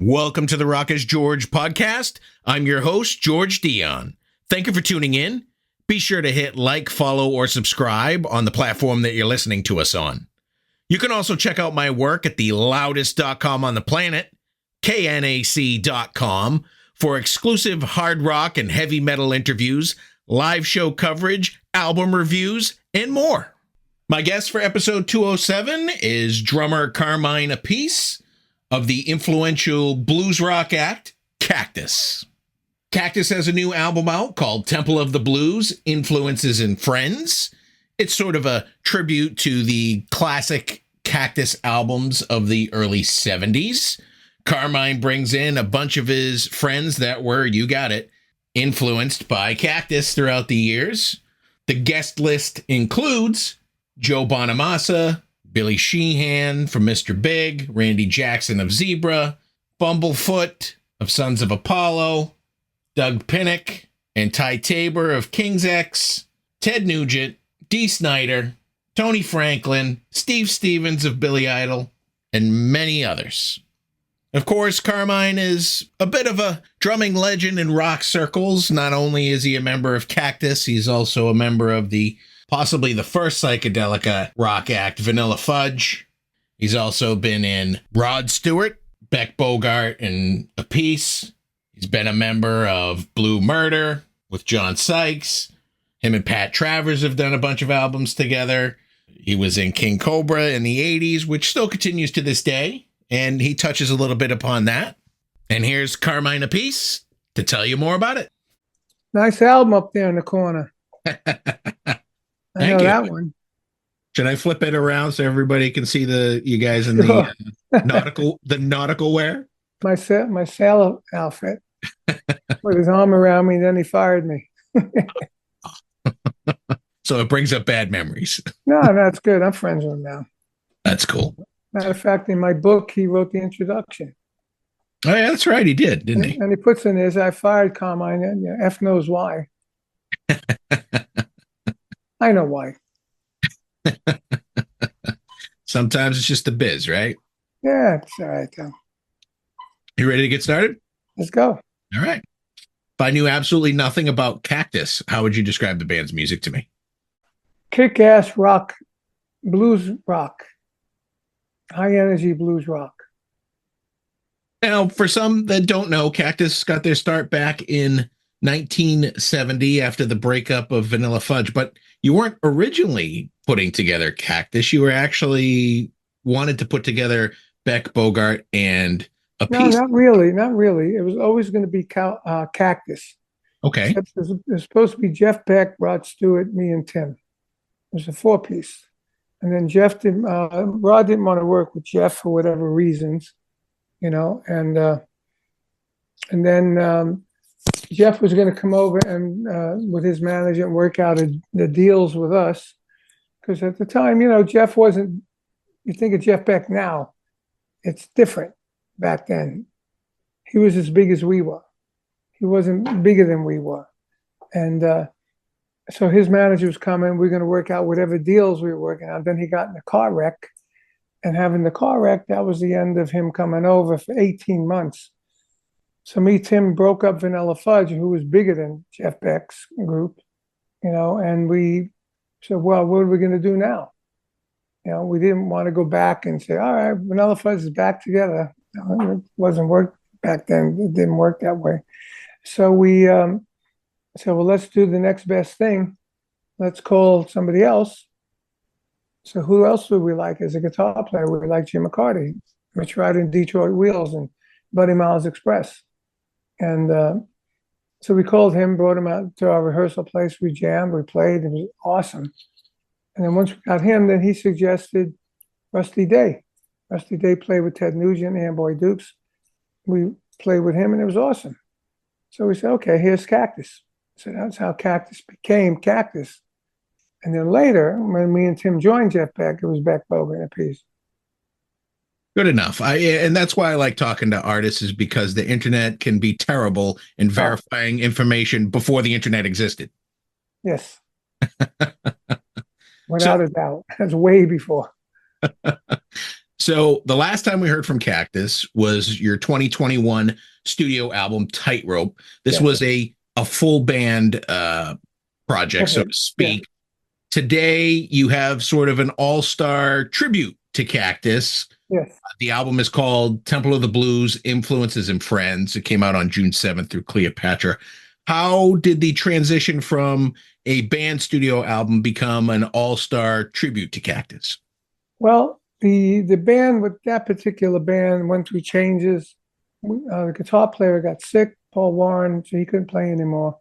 Welcome to the Rock is George podcast. I'm your host, George Dionne. Thank you for tuning in. Be sure to hit like, follow, or subscribe on the platform that you're listening to us on. You can also check out my work at the loudest.com on the planet, knac.com, for exclusive hard rock and heavy metal interviews, live show coverage, album reviews, and more. My guest for episode 207 is drummer CARMINE APPICE of the influential blues rock act Cactus. Cactus has a new album out called Temple of the Blues, Influences and Friends. It's sort of a tribute to the classic Cactus albums of the early 70s. CARMINE brings in a bunch of his friends that were, you got it, influenced by Cactus throughout the years. The guest list includes Joe Bonnamassa, Billy Sheehan from Mr. Big, Randy Jackson of Zebra, Bumblefoot of Sons of Apollo, Doug Pinnick and Ty Tabor of King's X, Ted Nugent, Dee Snider, Tony Franklin, Steve Stevens of Billy Idol, and many others. Of course, CARMINE is a bit of a drumming legend in rock circles. Not only is he a member of Cactus, he's also a member of possibly the first psychedelic rock act, Vanilla Fudge. He's also been in Rod Stewart, BECK, BOGART, and APPICE. He's been a member of Blue Murder with John Sykes. Him and Pat Travers have done a bunch of albums together. He was in King Cobra in the 80s, which still continues to this day. And he touches a little bit upon that. And here's CARMINE APPICE to tell you more about it. Nice album up there in the corner. I know that one. Should I flip it around so everybody can see you guys in the nautical wear? My sailor outfit. Put his arm around me, then he fired me. So it brings up bad memories. No, that's good. I'm friends with him now. That's cool. Matter of fact, in my book, he wrote the introduction. Oh, yeah, that's right. He did, didn't he? And he puts in his, I fired CARMINE, and F knows why. I know why. Sometimes it's just the biz, right? Yeah, it's all right, though. You ready to get started? Let's go. All right. If I knew absolutely nothing about Cactus, how would you describe the band's music to me? Kick-ass rock, blues rock, high-energy blues rock. Now, for some that don't know, Cactus got their start back in 1970 after the breakup of Vanilla Fudge, but you weren't originally putting together Cactus. You were actually wanted to put together BECK, BOGART, and APPICE. No, not really. It was always going to be Cactus. Okay. It was supposed to be Jeff Beck, Rod Stewart, me, and Tim. It was a four-piece. And then Rod didn't want to work with Jeff for whatever reasons, and then Jeff was going to come over and with his manager and work out the deals with us. Because at the time, Jeff wasn't, you think of Jeff Beck now, it's different back then. He was as big as we were. He wasn't bigger than we were. And so his manager was coming. We are going to work out whatever deals we were working on. Then he got in a car wreck. And having the car wreck, that was the end of him coming over for 18 months. So Tim broke up Vanilla Fudge, who was bigger than Jeff Beck's group, and we said, well, what are we going to do now? We didn't want to go back and say, all right, Vanilla Fudge is back together. It wasn't work back then. It didn't work that way. So we said, well, let's do the next best thing. Let's call somebody else. So who else would we like as a guitar player? We like Jim McCarty, Rich Rider and Detroit Wheels, and Buddy Miles Express. And so we called him, brought him out to our rehearsal place. We jammed, we played. It was awesome. And then once we got him, then he suggested Rusty Day. Rusty Day played with Ted Nugent and Boy Dukes. We played with him, and it was awesome. So we said, okay, here's Cactus. So that's how Cactus became Cactus. And then later, when me and Tim joined Jeff Beck, it was BECK, BOGART, and APPICE. Good enough. And that's why I like talking to artists, is because the internet can be terrible in verifying information before the internet existed. Yes. Without a doubt. That's way before. So the last time we heard from Cactus was your 2021 studio album, Tightrope. This Yes. was a full band project, so Okay. to speak. Today, you have sort of an all-star tribute to Cactus. Yes. The album is called Temple of the Blues, Influences and Friends. It came out on June 7th through Cleopatra. How did the transition from a band studio album become an all-star tribute to Cactus? Well, the band, with that particular band, went through changes. The guitar player got sick, Paul Warren, so he couldn't play anymore.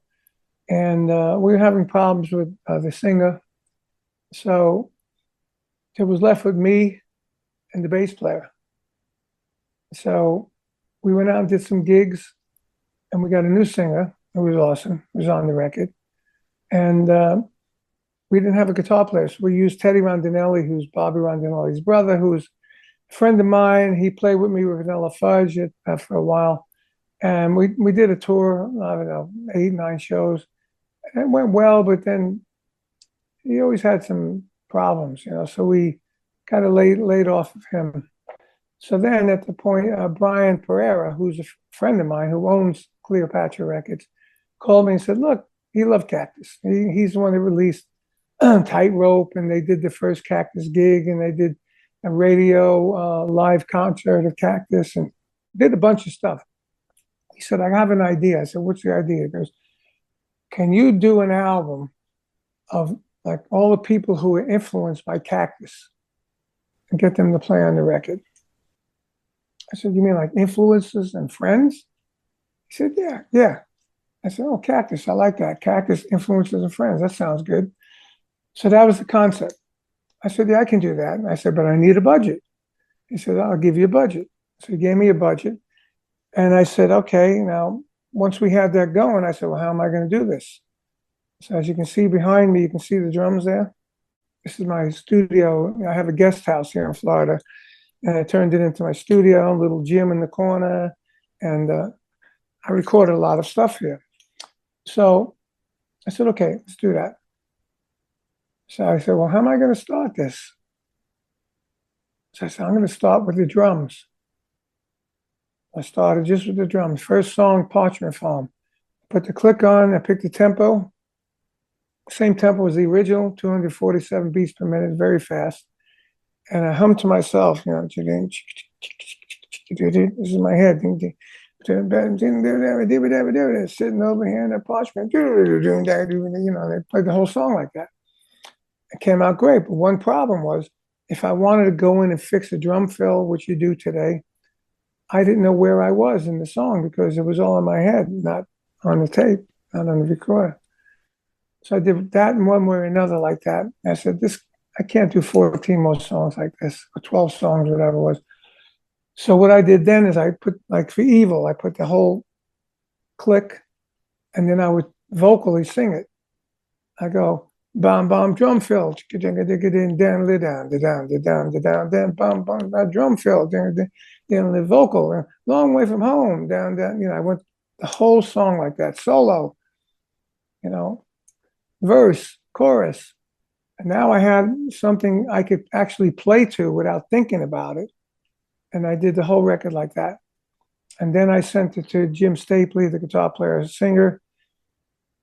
And we were having problems with the singer. So it was left with me and the bass player. So we went out and did some gigs, and we got a new singer. It was awesome. It was on the record. And we didn't have a guitar player, so we used Teddy Rondinelli, who's Bobby Rondinelli's brother, who's a friend of mine. He played with me with Vanilla Fudge for a while. And we did a tour, I don't know, 8, 9 shows. And it went well, but then he always had some problems, so we kind of laid off of him. So then at the point, Brian Pereira, who's a friend of mine who owns Cleopatra Records, called me and said, look, he loved Cactus. He's the one that released Tightrope, and they did the first Cactus gig, and they did a radio live concert of Cactus, and did a bunch of stuff. He said, I have an idea. I said, what's the idea? He goes, can you do an album of like all the people who were influenced by Cactus and get them to play on the record? I said, you mean like influences and friends? He said, yeah. I said, oh, Cactus, I like that. Cactus, influences and friends. That sounds good. So that was the concept. I said, yeah, I can do that. And I said, but I need a budget. He said, I'll give you a budget. So he gave me a budget. And I said, okay, now, once we had that going, I said, well, how am I going to do this? So as you can see behind me, you can see the drums there. This is my studio. I have a guest house here in Florida, and I turned it into my studio, a little gym in the corner, and I recorded a lot of stuff here. So I said, okay, let's do that. So I said, well, how am I going to start this? So I said, I'm going to start with the drums. I started just with the drums. First song, Parchment Farm. Put the click on, I picked the tempo. Same tempo as the original, 247 beats per minute, very fast. And I hummed to myself, this is my head. Sitting over here in the parchment, they played the whole song like that. It came out great, but one problem was, if I wanted to go in and fix a drum fill, which you do today, I didn't know where I was in the song because it was all in my head, not on the tape, not on the recorder. So I did that in one way or another like that. I said, I can't do 14 more songs like this, or 12 songs, whatever it was. So what I did then is I put, like for Evil, I put the whole click, and then I would vocally sing it. I go, bam, bam, drum fill, down, lid down, then bam, bam, that drum fill, then the vocal, long way from home, down, I went the whole song like that, solo, verse, chorus. And now I had something I could actually play to without thinking about it. And I did the whole record like that. And then I sent it to Jim Stapley, the guitar player, singer,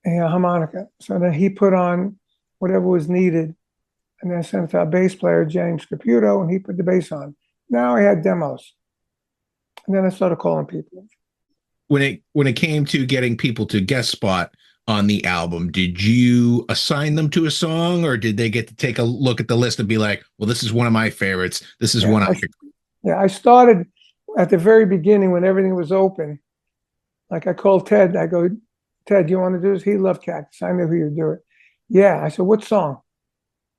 and harmonica. So then he put on whatever was needed. And then I sent it to our bass player, James Caputo, and he put the bass on. Now I had demos. And then I started calling people. When it came to getting people to guest spot on the album, did you assign them to a song, or did they get to take a look at the list and be like, well, this is one of my favorites. This is one I picked. Yeah, I started at the very beginning when everything was open. Like I called Ted. I go, Ted, you want to do this? He loved Cactus. I knew he would do it. Yeah. I said, what song?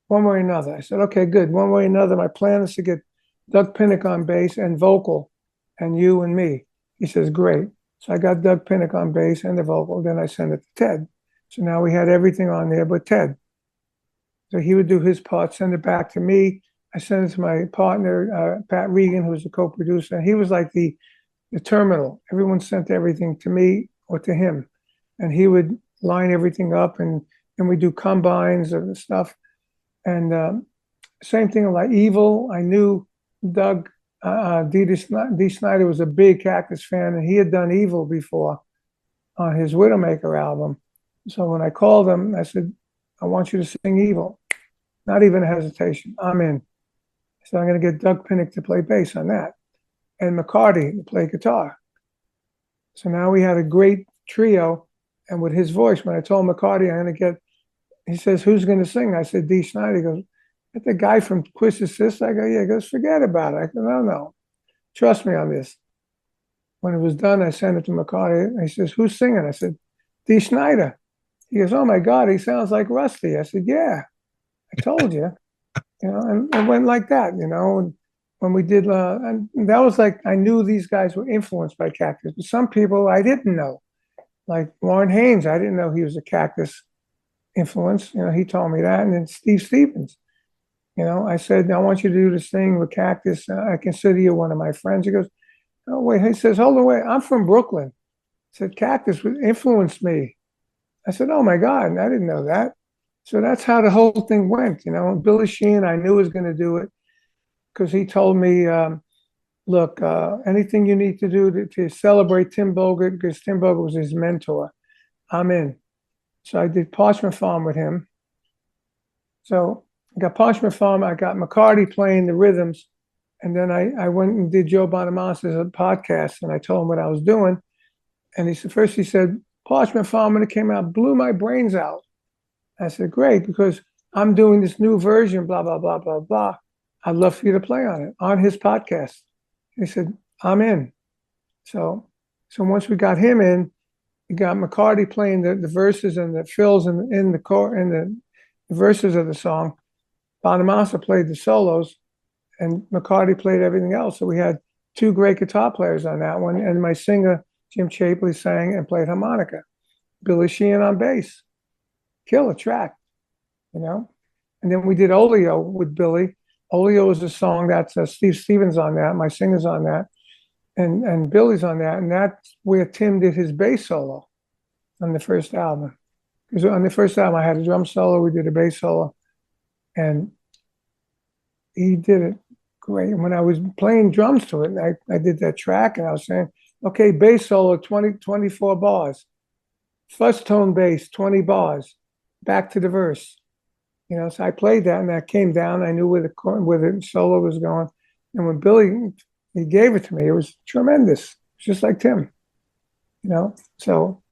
One way or another. I said, okay, good. One way or another. My plan is to get Doug Pinnick on bass and vocal, and you and me. He says, great. So I got Doug Pinnick on bass and the vocal. Then I sent it to Ted. So now we had everything on there but Ted. So he would do his part, send it back to me. I sent it to my partner, Pat Regan, who was the co-producer. And he was like the terminal. Everyone sent everything to me or to him. And he would line everything up, and we do combines of the stuff. And same thing like Evil. I knew Doug, D. Snider was a big Cactus fan, and he had done Evil before on his Widowmaker album. So when I called him, I said, I want you to sing Evil. Not even a hesitation. I'm in. So I'm going to get Doug Pinnick to play bass on that, and McCarty to play guitar. So now we had a great trio, and with his voice, when I told McCarty I'm going to get, he says, who's going to sing? I said, D. Snider. He goes, "That's the guy from Quiz Assist." I go, yeah. He goes, forget about it. I go, no. Trust me on this. When it was done, I sent it to McCarty. He says, who's singing? I said, D. Snider. He goes, oh my God, he sounds like Rusty. I said, yeah, I told you. And it went like that, and when we did, and that was like, I knew these guys were influenced by Cactus, but some people I didn't know, like Warren Haynes. I didn't know he was a Cactus influence. He told me that. And then Steve Stevens, I said, I want you to do this thing with Cactus. I consider you one of my friends. He goes, oh, wait. He says, hold on, wait. I'm from Brooklyn. I said, Cactus influenced me. I said, oh my God, I didn't know that. So that's how the whole thing went. Billy Sheehan, I knew was going to do it because he told me, look, anything you need to do to celebrate Tim Bogart, because Tim Bogart was his mentor, I'm in. So I did Parchment Farm with him. So I got Parchment Farm. I got McCarty playing the rhythms. And then I went and did Joe Bonamassa's podcast, and I told him what I was doing. And he said, Parchment Farm, and it came out, blew my brains out. I said, great, because I'm doing this new version, blah, blah, blah, blah, blah. I'd love for you to play on it, on his podcast. He said, I'm in. So once we got him in, we got McCarty playing the verses and the fills in the verses of the song. Bonnamassa played the solos, and McCarty played everything else. So we had two great guitar players on that one, and my singer, Jim Chapley, sang and played harmonica. Billy Sheehan on bass. Killer track, And then we did Oleo with Billy. Oleo is a song that's Steve Stevens on that. My singer's on that, and Billy's on that, and that's where Tim did his bass solo on the first album. Because on the first album, I had a drum solo, we did a bass solo, and he did it great. And when I was playing drums to it, and I did that track, and I was saying, okay, bass solo, 24 bars. First tone bass, 20 bars. Back to the verse, so I played that, and that came down. I knew where the solo was going, and when Billy, he gave it to me, it was tremendous, just like Tim, So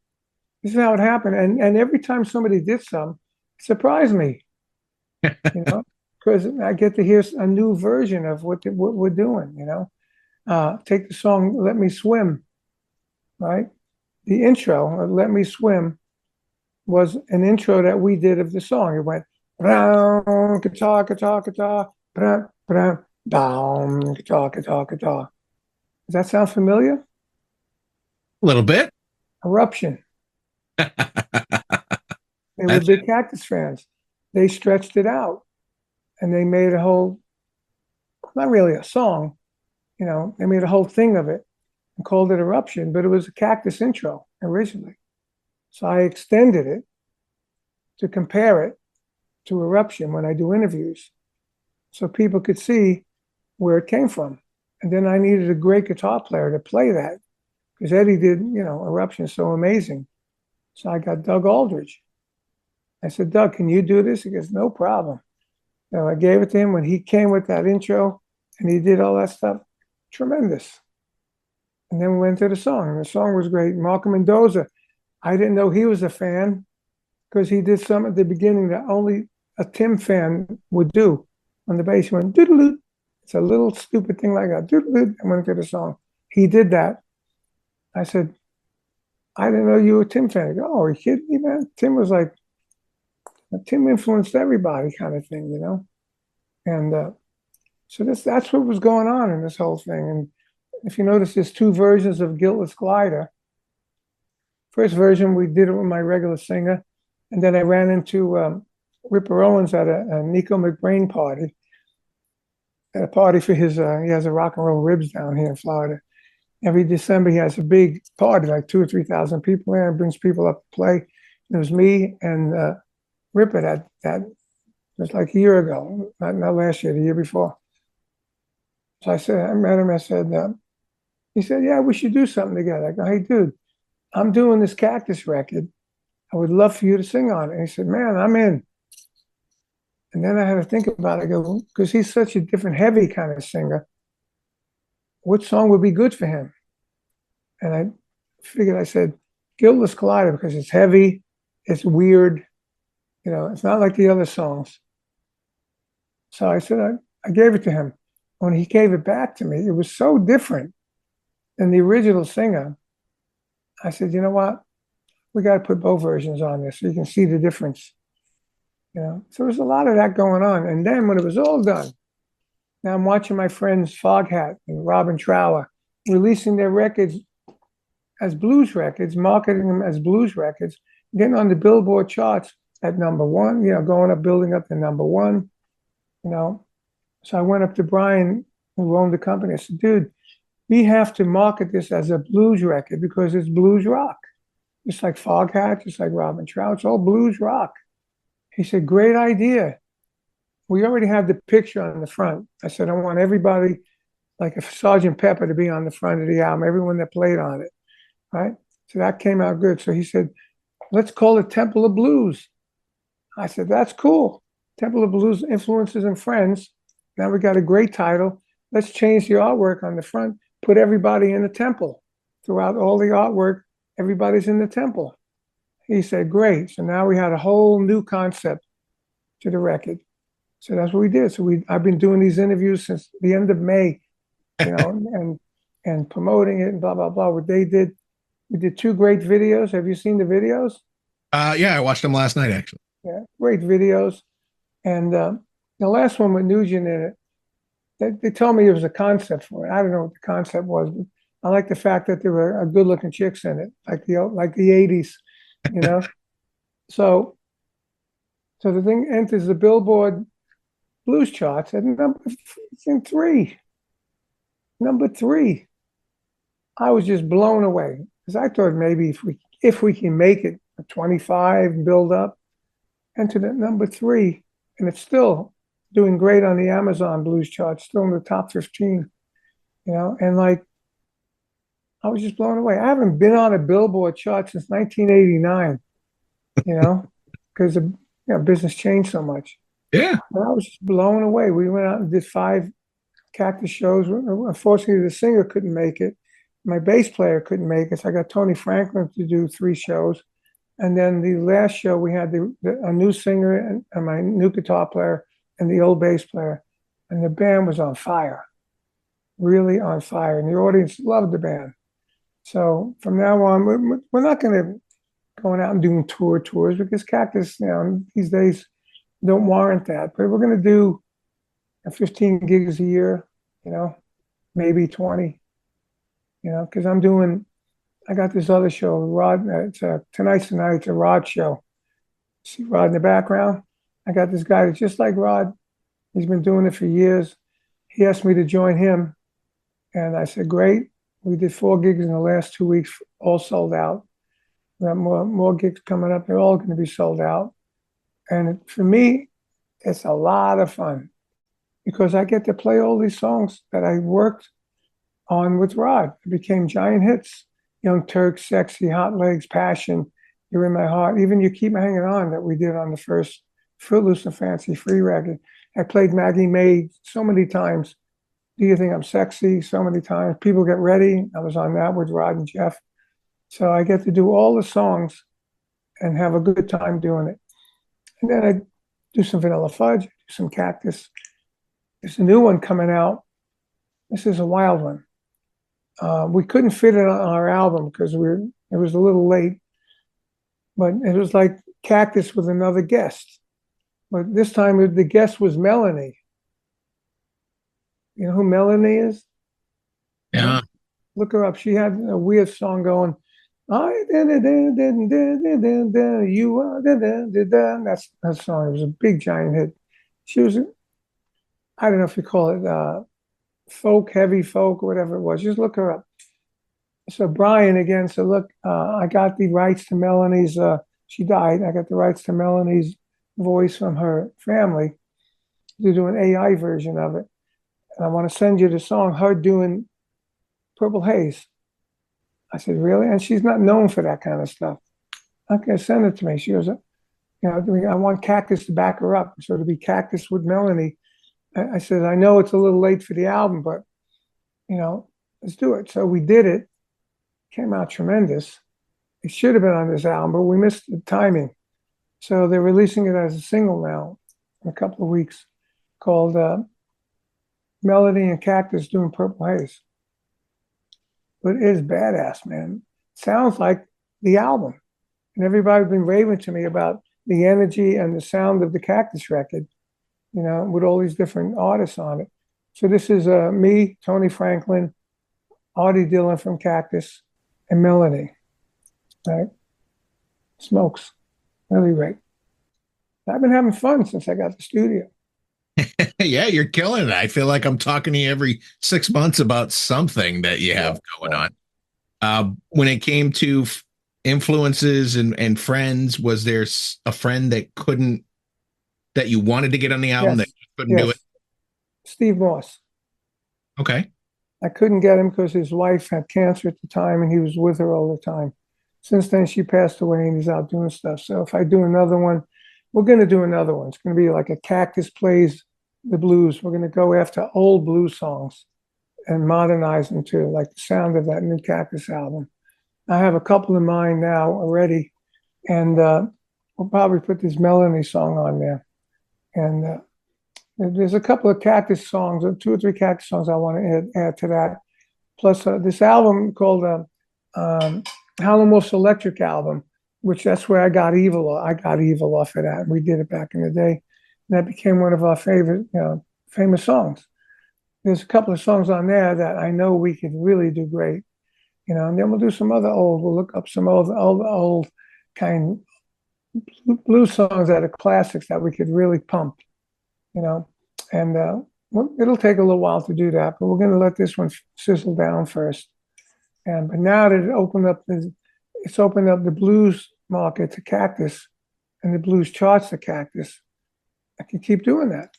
this is how it happened, and every time somebody did something, it surprised me, because I get to hear a new version of what we're doing. Take the song "Let Me Swim," right? The intro, "Let Me Swim," was an intro that we did of the song. It went guitar, guitar, guitar, down, guitar, guitar, guitar. Does that sound familiar? A little bit. Eruption. They were big Cactus fans. They stretched it out, and they made a whole, not really a song, they made a whole thing of it and called it Eruption, but it was a Cactus intro originally. So I extended it to compare it to Eruption when I do interviews, so people could see where it came from. And then I needed a great guitar player to play that, because Eddie did, Eruption so amazing. So I got Doug Aldrich. I said, Doug, can you do this? He goes, no problem. So I gave it to him when he came with that intro, and he did all that stuff. Tremendous. And then we went to the song, and the song was great. Marco Mendoza, I didn't know he was a fan, because he did some at the beginning that only a Tim fan would do on the bass. He went doodle-doo. It's a little stupid thing like that. Doodle-doo. I went to the song. He did that. I said, I didn't know you were a Tim fan. I go, oh, are you kidding me, man? Tim was like, Tim influenced everybody kind of thing, And so that's what was going on in this whole thing. And if you notice, there's two versions of Guiltless Glider. First version, we did it with my regular singer. And then I ran into Ripper Owens at a Nico McBrain party. At a party for his, he has a rock and roll ribs down here in Florida. Every December, he has a big party, like 2,000 or 3,000 people there, and brings people up to play. It was me and Ripper that was like a year ago, not last year, the year before. So I met him. I said, he said, yeah, we should do something together. I go, hey, dude, I'm doing this Cactus record. I would love for you to sing on it. And he said, man, I'm in. And then I had to think about it. I go, because he's such a different, heavy kind of singer. What song would be good for him? And I figured, I said, Guiltless Collider, because it's heavy, it's weird, it's not like the other songs. So I said, I gave it to him. When he gave it back to me, it was so different than the original singer. I said, you know what? We got to put both versions on this so you can see the difference. So there's a lot of that going on. And then when it was all done, now I'm watching my friends Foghat and Robin Trower releasing their records as blues records, marketing them as blues records, getting on the Billboard charts at number one, going up, building up to number one, So I went up to Brian, who owned the company. I said, dude, we have to market this as a blues record because it's blues rock. Just like Foghat, just like Robin Trower, it's all blues rock. He said, great idea. We already have the picture on the front. I said, I want everybody, like a Sgt. Pepper, to be on the front of the album, everyone that played on it, right? So that came out good. So he said, let's call it Temple of Blues. I said, that's cool. Temple of Blues, Influences and Friends. Now we got a great title. Let's change the artwork on the front, put everybody in the temple. Throughout all the artwork, everybody's in the temple. He said, great. So now we had a whole new concept to the record. So that's what we did. So I've been doing these interviews since the end of May, and promoting it and blah, blah, blah. What they did, we did 2 great videos. Have you seen the videos? Yeah, I watched them last night, actually. Yeah, great videos. And the last one with Nugent in it, they told me it was a concept for it. I don't know what the concept was, but I like the fact that there were good-looking chicks in it, like the 80s, So the thing enters the Billboard blues charts at number 3. Number 3. I was just blown away because I thought maybe if we can make it a 25 and build up, entered at number 3, and it's still doing great on the Amazon blues chart, still in the top 15. And like I was just blown away. I haven't been on a Billboard chart since 1989. Because business changed so much. Yeah. But I was just blown away. We went out and did 5 Cactus shows. Unfortunately, the singer couldn't make it. My bass player couldn't make it. So I got Tony Franklin to do 3 shows. And then the last show, we had a new singer and my new guitar player and the old bass player. And the band was on fire, really on fire. And the audience loved the band. So from now on, we're not going to going out and doing tours because Cactus, these days don't warrant that. But we're going to do 15 gigs a year, maybe 20, because I got this other show, Rod. It's Tonight's the Night. It's a Rod show. See Rod in the background? I got this guy that's just like Rod. He's been doing it for years. He asked me to join him. And I said, great. We did 4 gigs in the last 2 weeks, all sold out. We have more gigs coming up. They're all going to be sold out. And for me, it's a lot of fun because I get to play all these songs that I worked on with Rod. It became giant hits. Young Turk, Sexy, Hot Legs, Passion, You're in My Heart. Even You Keep Hanging On that we did on the first Footloose and Fancy Free record. I played Maggie May so many times. Do You Think I'm Sexy? So many times. People Get Ready. I was on that with Rod and Jeff. So I get to do all the songs and have a good time doing it. And then I do some Vanilla Fudge, do some Cactus. There's a new one coming out. This is a wild one. We couldn't fit it on our album because it was a little late. But it was like Cactus with another guest. But this time the guest was Melanie. You know who Melanie is? Yeah. Look her up. She had a weird song going. You are that's that song. It was a big giant hit. She was, I don't know if you call it folk, heavy folk, or whatever it was. Just look her up. So Brian again said, look, I got the rights to Melanie's, she died. I got the rights to Melanie's voice from her family to do an AI version of it. and I want to send you the song, her doing Purple Haze. I said, really? And she's not known for that kind of stuff. Okay, send it to me. She goes, I want Cactus to back her up. So to be Cactus with Melanie. I said, I know it's a little late for the album, but, let's do it. So we did it. Came out tremendous. It should have been on this album, but we missed the timing. So they're releasing it as a single now in a couple of weeks called Melody and Cactus doing Purple Haze. But it is badass, man. Sounds like the album. And everybody's been raving to me about the energy and the sound of the Cactus record, with all these different artists on it. So this is me, Tony Franklin, Artie Dillon from Cactus, and Melody. Right? Smokes. Really great. I've been having fun since I got the studio. Yeah, you're killing it. I feel like I'm talking to you every 6 months about something that you have going on. When it came to influences and friends, was there a friend that you wanted to get on the album that you couldn't do it? Steve Moss. Okay. I couldn't get him because his wife had cancer at the time and he was with her all the time. Since then, she passed away and he's out doing stuff. So if I do another one, we're going to do another one. It's going to be like a Cactus plays the blues. We're going to go after old blues songs and modernize them to like the sound of that new Cactus album. I have a couple in mind now already, and we'll probably put this Melanie song on there. And there's a couple of Cactus songs, 2 or 3 Cactus songs I want to add to that. Plus this album called Howlin' Wolf's Electric album, which that's where I got Evil off of that. We did it back in the day. And that became one of our favorite, famous songs. There's a couple of songs on there that I know we could really do great, and then we'll do some other we'll look up some old kind blues songs that are classics that we could really pump, and it'll take a little while to do that, but we're going to let this one sizzle down first. But now that it's opened up the blues market to Cactus and the blues charts to Cactus, I can keep doing that.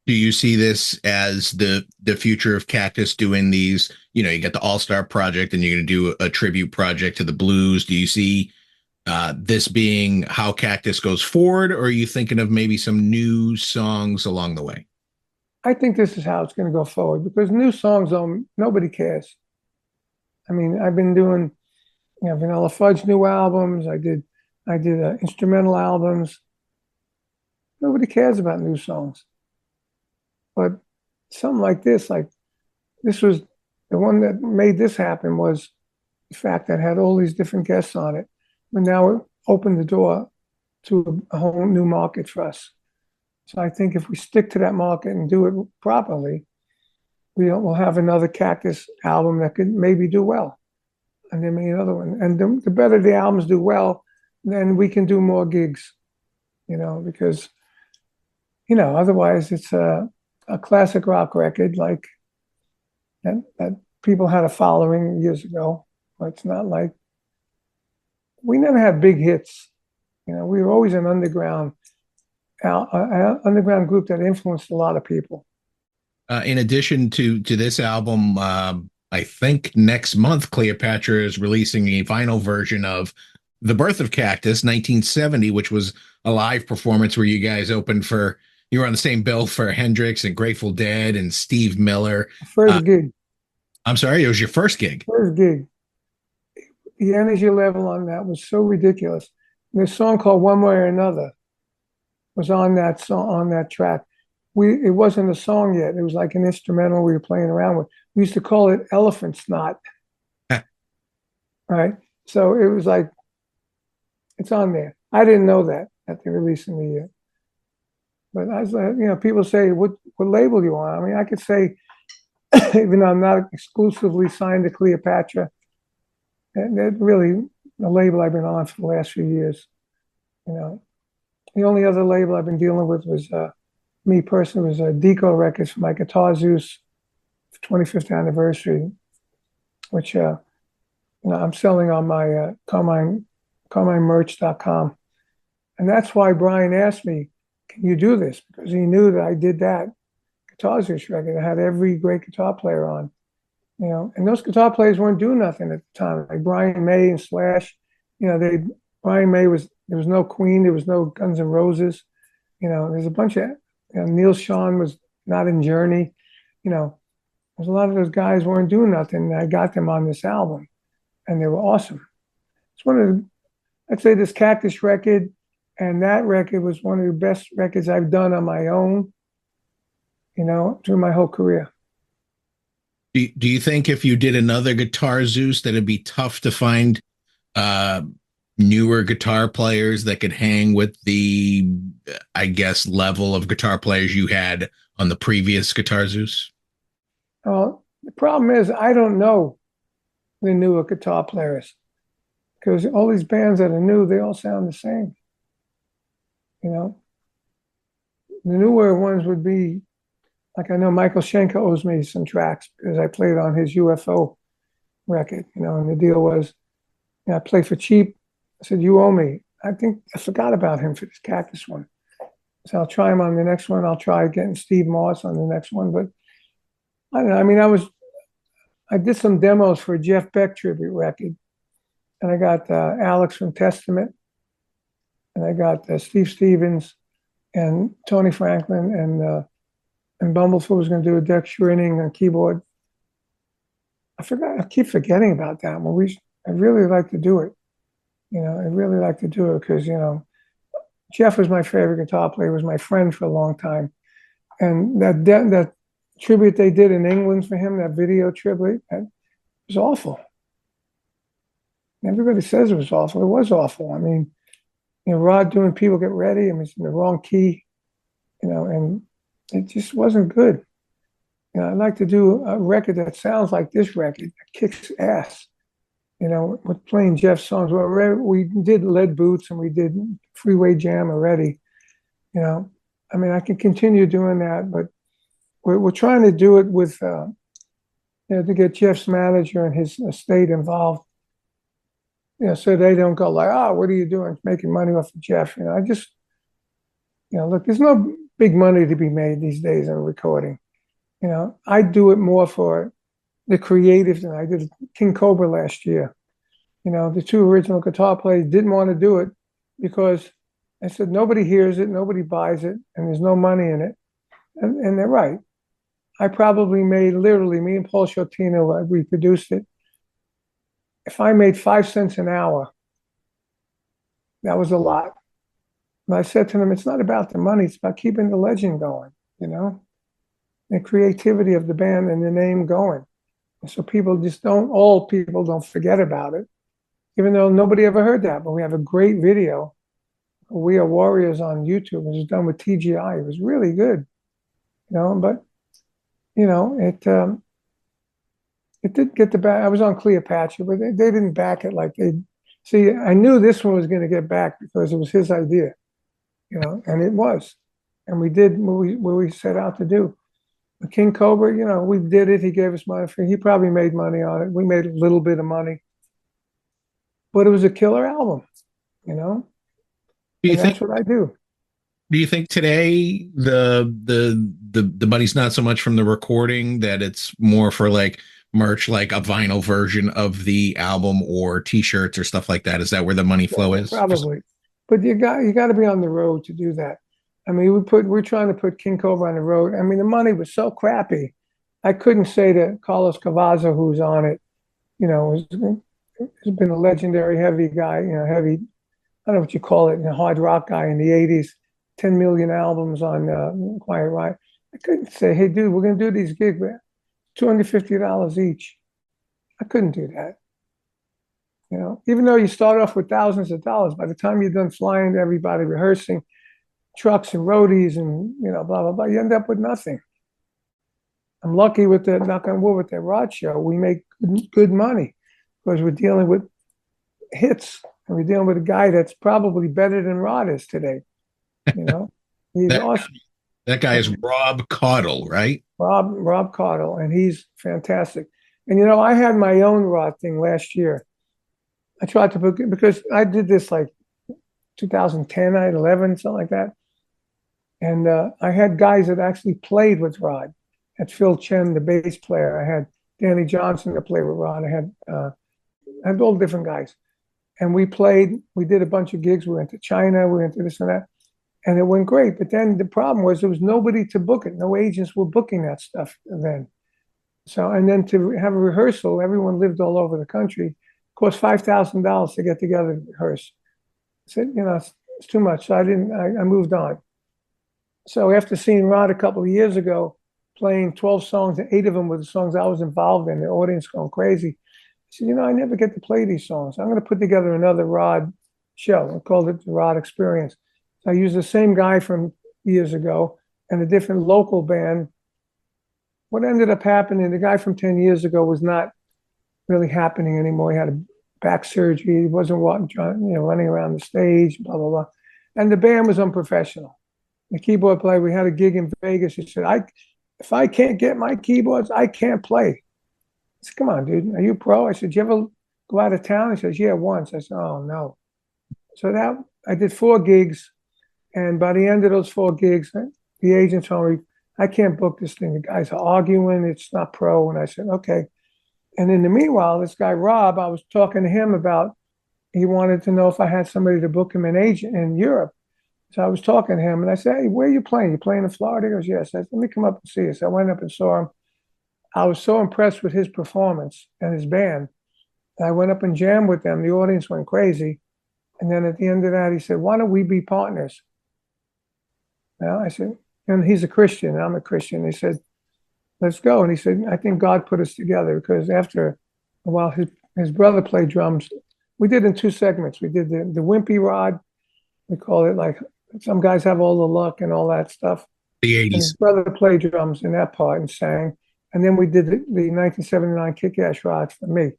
Do you see this as the future of Cactus doing these? You got the All-Star project and you're going to do a tribute project to the blues. Do you see this being how Cactus goes forward, or are you thinking of maybe some new songs along the way? I think this is how it's going to go forward because new songs, nobody cares. I mean, I've been doing, Vanilla Fudge new albums. I did instrumental albums. Nobody cares about new songs. But something like this was the one that made this happen was the fact that it had all these different guests on it. But now it opened the door to a whole new market for us. So I think if we stick to that market and do it properly, we'll have another Cactus album that could maybe do well. And then maybe another one. And the better the albums do well, then we can do more gigs, because, otherwise it's a classic rock record like that people had a following years ago. But it's not like we never had big hits. We were always an underground group that influenced a lot of people. In addition to this album, I think next month Cleopatra is releasing a vinyl version of The Birth of Cactus 1970, which was a live performance where you guys opened for. You were on the same bill for Hendrix and Grateful Dead and Steve Miller. First gig. I'm sorry, it was your first gig. First gig. The energy level on that was so ridiculous. And this song called One Way or Another was on that track. It wasn't a song yet. It was like an instrumental we were playing around with. We used to call it Elephant Snot. Right? So it was like, it's on there. I didn't know that at the release in the year. But I was like, people say, what label do you want? I mean, I could say, even though I'm not exclusively signed to Cleopatra, that really the label I've been on for the last few years. The only other label I've been dealing with was me personally was Deco Records for my Guitar Zeus 25th anniversary, which I'm selling on my CARMINEmerch.com. And that's why Brian asked me, can you do this? Because he knew that I did that Guitar Zeus record. It had every great guitar player on, and those guitar players weren't doing nothing at the time. Like Brian May and Slash, Brian May there was no Queen, there was no Guns N' Roses, there's a bunch of, Neil Sean was not in Journey, there's a lot of those guys weren't doing nothing. And I got them on this album, and they were awesome. It's one of the, I'd say this Cactus record and that record was one of the best records I've done on my own, through my whole career. Do you think if you did another Guitar Zeus that it'd be tough to find newer guitar players that could hang with the, I guess, level of guitar players you had on the previous Guitar Zeus? Well, the problem is I don't know the newer guitar players, because all these bands that are new, they all sound the same. The newer ones would be, like, I know Michael Schenker owes me some tracks because I played on his UFO record, and the deal was, I played for cheap. I said, you owe me. I think I forgot about him for this Cactus one. So I'll try him on the next one. I'll try getting Steve Moss on the next one. But I don't know. I mean, I did some demos for a Jeff Beck tribute record. And I got Alex from Testament. And I got Steve Stevens and Tony Franklin and Bumblefoot was going to do a Deck Schrinning on keyboard. I forgot. I keep forgetting about that one. I really like to do it. I really like to do it because, Jeff was my favorite guitar player, was my friend for a long time. And that tribute they did in England for him, that video tribute, that was awful. Everybody says it was awful. It was awful. I mean, Rod doing People Get Ready, I mean, it's in the wrong key, and it just wasn't good. I'd like to do a record that sounds like this record, that kicks ass. With playing Jeff's songs. We did Lead Boots and we did Freeway Jam already. I mean, I can continue doing that, but we're trying to do it with, to get Jeff's manager and his estate involved. So they don't go like, oh, what are you doing? Making money off of Jeff. I just, look, there's no big money to be made these days in recording. I do it more for the creative than I did King Cobra last year. The two original guitar players didn't want to do it because I said, nobody hears it, nobody buys it, and there's no money in it. And they're right. I probably made, literally, me and Paul Shortino, we produced it. If I made 5 cents an hour, that was a lot. And I said to them, it's not about the money, it's about keeping the legend going, the creativity of the band and the name going. And so all people don't forget about it, even though nobody ever heard that. But we have a great video, We Are Warriors, on YouTube. It was done with TGI. It was really good, but, it did get the back. I was on Cleopatra, but they didn't back it like they see. I knew this one was going to get back because it was his idea, and it was. And we did what we set out to do. The King Cobra, we did it. He gave us money for it. He probably made money on it. We made a little bit of money, but it was a killer album, Do you think that's what I do? Do you think today the money's not so much from the recording, that it's more for like merch, like a vinyl version of the album or T-shirts or stuff like that? Is that where the money flow is? Probably, but you got to be on the road to do that. I mean, we're trying to put King Cobra on the road. I mean, the money was so crappy. I couldn't say that Carlos Cavazo, who's on it, has been a legendary heavy guy, heavy, I don't know what you call it, hard rock guy in the 80s, 10 million albums on Quiet Riot. I couldn't say, hey, dude, we're going to do these gigs, but $250 each. I couldn't do that. Even though you start off with thousands of dollars, by the time you're done flying to everybody, rehearsing, trucks and roadies and, blah, blah, blah, you end up with nothing. I'm lucky with the, knock on wood, with the Rod show, we make good money because we're dealing with hits and we're dealing with a guy that's probably better than Rod is today. He's awesome. That guy is Rob Caudle, right? Rob Caudle, and he's fantastic. And I had my own Rod thing last year. I tried to book it because I did this like 2010, 11, something like that. And I had guys that actually played with Rod. I had Phil Chen, the bass player. I had Danny Johnson that played with Rod. I had all different guys. And we did a bunch of gigs. We went to China, we went to this and that. And it went great. But then the problem was there was nobody to book it. No agents were booking that stuff then. So, and then to have a rehearsal, everyone lived all over the country. It cost $5,000 to get together and rehearse. I said, it's too much. So I moved on. So after seeing Rod a couple of years ago, playing 12 songs, and 8 of them were the songs I was involved in, the audience going crazy. I said, I never get to play these songs. I'm going to put together another Rod show. I called it the Rod Experience. I used the same guy from years ago and a different local band. What ended up happening, the guy from 10 years ago was not really happening anymore. He had a back surgery. He wasn't running around the stage, blah, blah, blah. And the band was unprofessional. The keyboard player, we had a gig in Vegas. He said, if I can't get my keyboards, I can't play. I said, come on, dude, are you pro? I said, you ever go out of town? He says, yeah, once. I said, oh, no. So I did 4 gigs. And by the end of those 4 gigs, the agent told me, I can't book this thing. The guys are arguing. It's not pro. And I said, okay. And in the meanwhile, this guy, Rob, I was talking to him about, he wanted to know if I had somebody to book him an agent in Europe. So I was talking to him and I said, hey, where are you playing? You playing in Florida? He goes, yes. I said, let me come up and see you. So I went up and saw him. I was so impressed with his performance and his band. I went up and jammed with them. The audience went crazy. And then at the end of that, he said, why don't we be partners? I said, and he's a Christian, and I'm a Christian. He said, let's go. And he said, I think God put us together because after a while, his brother played drums. We did in 2 segments. We did the wimpy Rod. We call it like some guys have all the luck and all that stuff. The 80s. And his brother played drums in that part and sang. And then we did the 1979 Kick-Ass Rod for me.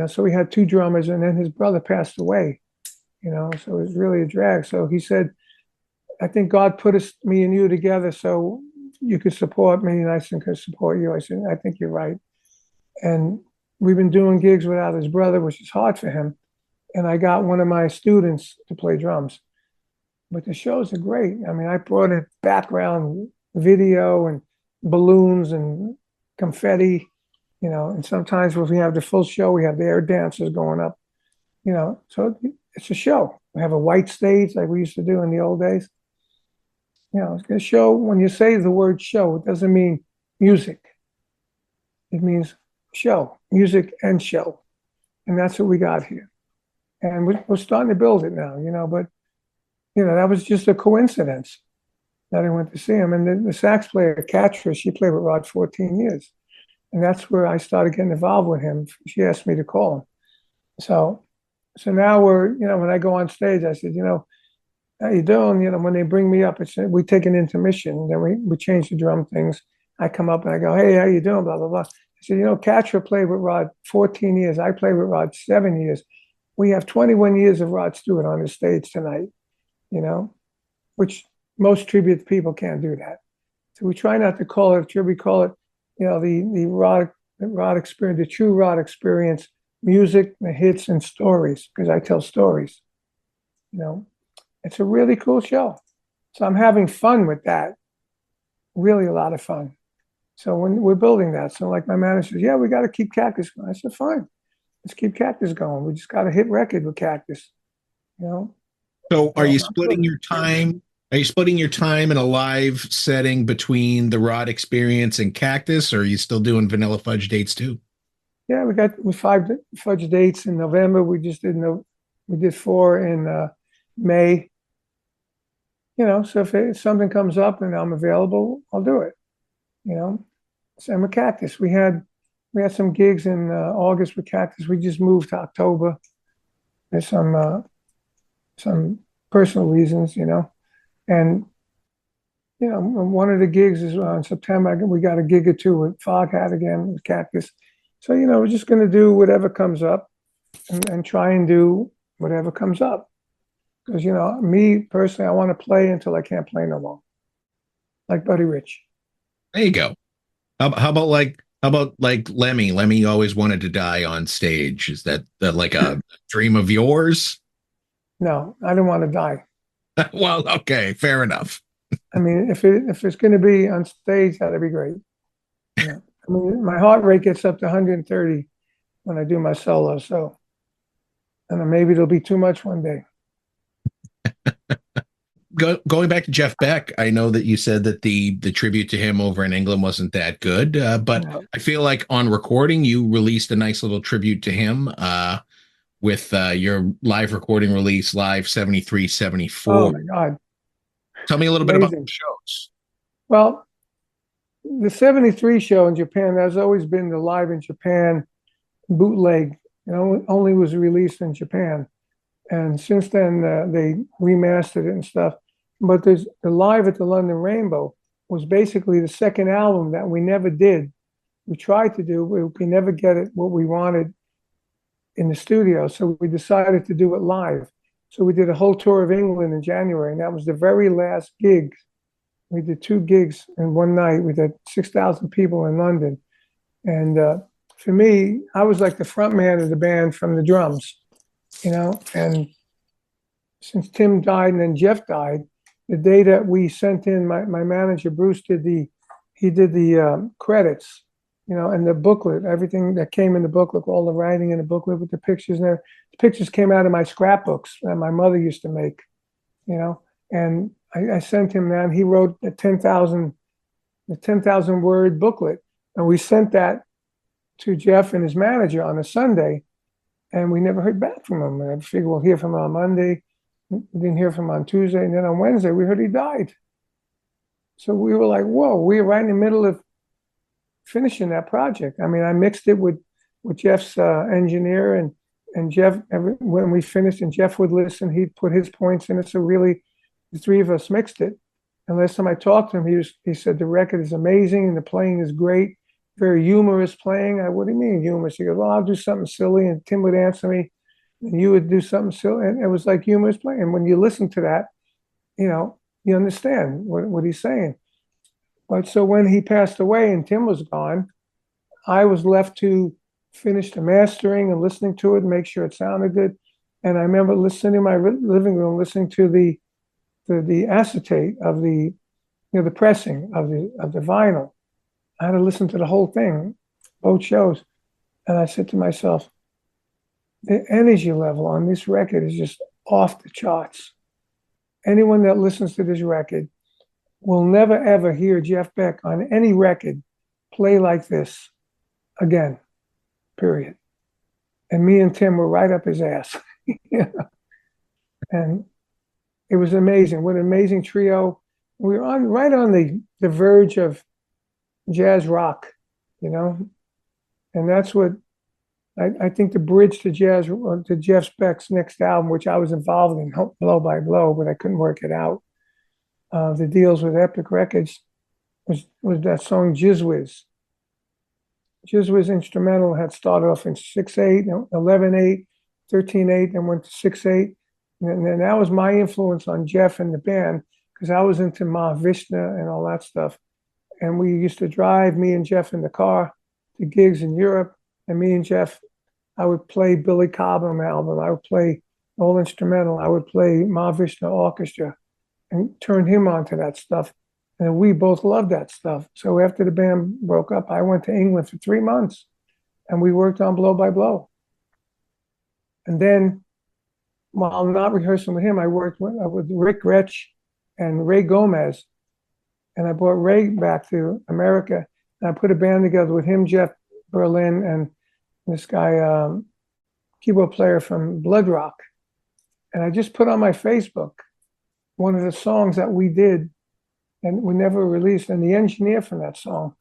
So we had 2 drummers, and then his brother passed away. So it was really a drag. So he said, I think God put me and you together so you could support me and I could support you. I said, I think you're right. And we've been doing gigs without his brother, which is hard for him. And I got one of my students to play drums. But the shows are great. I mean, I brought in background video and balloons and confetti, and sometimes when we have the full show, we have the air dancers going up, so it's a show. We have a white stage like we used to do in the old days. It's a show. When you say the word show, it doesn't mean music. It means show, music and show. And that's what we got here. And we're starting to build it now, but, that was just a coincidence that I went to see him. And the sax player, Cactus, she played with Rod 14 years. And that's where I started getting involved with him. She asked me to call him. So now when I go on stage, I said, how you doing? When they bring me up, we take an intermission, then we change the drum things. I come up and I go, hey, how you doing? Blah, blah, blah. I said, Cactus played with Rod 14 years. I played with Rod 7 years. We have 21 years of Rod Stewart on the stage tonight, which most tribute people can't do that. So we try not to call it a tribute, call it, the Rod experience, the true Rod experience, music, the hits and stories, because I tell stories, It's a really cool show. So I'm having fun with that. Really a lot of fun. So when we're building that, so like my manager says, yeah, we got to keep Cactus going. I said, fine, let's keep Cactus going. We just got a hit record with Cactus, So are you splitting your time? Are you splitting your time in a live setting between the Rod Experience and Cactus, or are you still doing Vanilla Fudge dates too? Yeah, we got 5 Fudge dates in November. We did 4 in May. So if something comes up and I'm available, I'll do it. Same with Cactus. We had some gigs in August with Cactus. We just moved to October. There's some personal reasons, and one of the gigs is in September. We got a gig or 2 with Foghat again with Cactus. So we're just going to do whatever comes up and try and do whatever comes up. Because, me personally, I want to play until I can't play no more. Like Buddy Rich. There you go. How about like Lemmy? Lemmy always wanted to die on stage. Is that like a dream of yours? No, I didn't want to die. Well, okay, fair enough. I mean, if it's going to be on stage, that'd be great. Yeah. I mean, my heart rate gets up to 130 when I do my solo. So, and then maybe it'll be too much one day. Going back to Jeff Beck, I know that you said that the tribute to him over in England wasn't that good, but No. I feel like on recording you released a nice little tribute to him with your live recording release, Live 73, 74. Oh my God. Tell me a little bit about the Amazing. shows. Well, the 73 show in Japan has always been the Live in Japan bootleg. It only was released in Japan. And since then, they remastered it and stuff. But there's the Live at the London Rainbow was basically the second album that we never did. We tried to do, we never get it what we wanted in the studio. So we decided to do it live. So we did a whole tour of England in January, and that was the very last gig. We did 2 gigs in one night. We did 6,000 people in London. And for me, I was like the front man of the band from the drums, and since Tim died and then Jeff died, the day that we sent in, my manager, Bruce, did the credits, and the booklet, everything that came in the booklet, all the writing in the booklet with the pictures and there. The pictures came out of my scrapbooks that my mother used to make, and I sent him that, and he wrote the 10,000 word booklet, and we sent that to Jeff and his manager on a Sunday, and we never heard back from him. And I figured we'll hear from him on Monday. We didn't hear from him on Tuesday, and then on Wednesday we heard he died. So we were like, whoa, we were right in the middle of finishing that project. I mean, I mixed it with Jeff's engineer, and Jeff, when we finished and Jeff would listen, he'd put his points in it. So really, the 3 of us mixed it. And last time I talked to him, he said the record is amazing and the playing is great, very humorous playing. What do you mean humorous? He goes, well, I'll do something silly, and Tim would answer me, and you would do something silly, and it was like humorous playing. And when you listen to that, you understand what he's saying. But so when he passed away and Tim was gone, I was left to finish the mastering and listening to it and make sure it sounded good. And I remember listening in my living room, listening to the acetate of the pressing of the vinyl. I had to listen to the whole thing, both shows. And I said to myself, the energy level on this record is just off the charts. Anyone that listens to this record will never, ever hear Jeff Beck on any record play like this again, period. And me and Tim were right up his ass. And it was amazing. What an amazing trio. We were right on the verge of jazz rock, and that's what I think the bridge to jazz, to Jeff Beck's next album, which I was involved in blow by blow, but I couldn't work it out. The deals with Epic Records was that song Jizz Whiz. Jizz Whiz instrumental had started off in 6/8, 11/8, 13/8, and went to 6/8. And then that was my influence on Jeff and the band, because I was into Mahavishnu and all that stuff. And we used to drive, me and Jeff, in the car to gigs in Europe. And me and Jeff, I would play Billy Cobham album. I would play all instrumental. I would play Mahavishnu Orchestra and turn him on to that stuff. And we both loved that stuff. So after the band broke up, I went to England for 3 months and we worked on Blow by Blow. And then while not rehearsing with him, I worked with Rick Gretsch and Ray Gomez. And I brought Ray back to America, and I put a band together with him, Jeff Berlin, and this guy, keyboard player from Blood Rock. And I just put on my Facebook one of the songs that we did and we never released. And the engineer from that song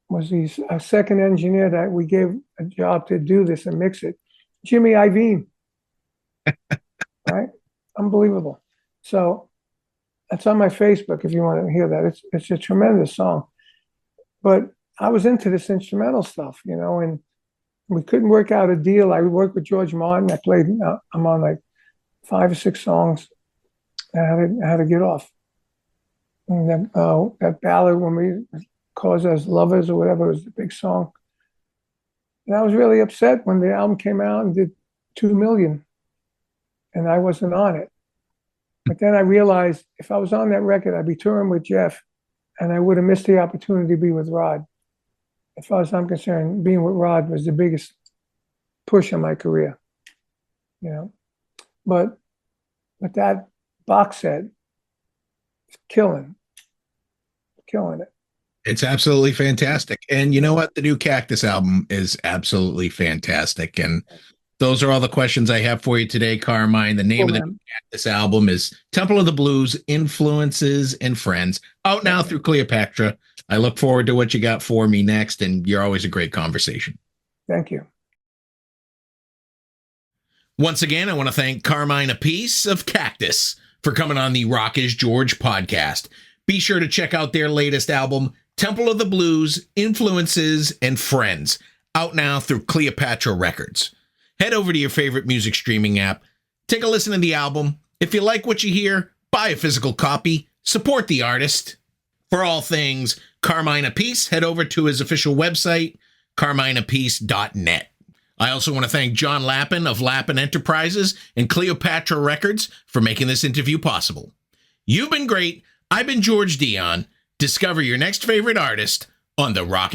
was a second engineer that we gave a job to do this and mix it, Jimmy Iovine. Right? Unbelievable. So that's on my Facebook if you want to hear that. It's a tremendous song. But I was into this instrumental stuff, and we couldn't work out a deal. I worked with George Martin. I played, I'm on like 5 or 6 songs. I had to get off. And then that ballad, when we Cause As Lovers or whatever, was the big song. And I was really upset when the album came out and did 2 million. And I wasn't on it. But then I realized if I was on that record, I'd be touring with Jeff, and I would have missed the opportunity to be with Rod. As far as I'm concerned, being with Rod was the biggest push in my career, you know. But that box set is killing it. It's absolutely fantastic. And you know what? The new Cactus album is absolutely fantastic. And those are all the questions I have for you today, Carmine. The name of the new Cactus album is Temple of the Blues, Influences and Friends, out now through Cleopatra. I look forward to what you got for me next, and you're always a great conversation. Thank you. Once again, I want to thank Carmine Appice of Cactus for coming on the Rock is George podcast. Be sure to check out their latest album, Temple of the Blues, Influences and Friends, out now through Cleopatra Records. Head over to your favorite music streaming app, take a listen to the album. If you like what you hear, buy a physical copy, support the artist. For all things Carmine Appice, head over to his official website, carmineappice.net. I also want to thank John Lappin of Lappin Enterprises and Cleopatra Records for making this interview possible. You've been great. I've been George Dionne. Discover your next favorite artist on the Rock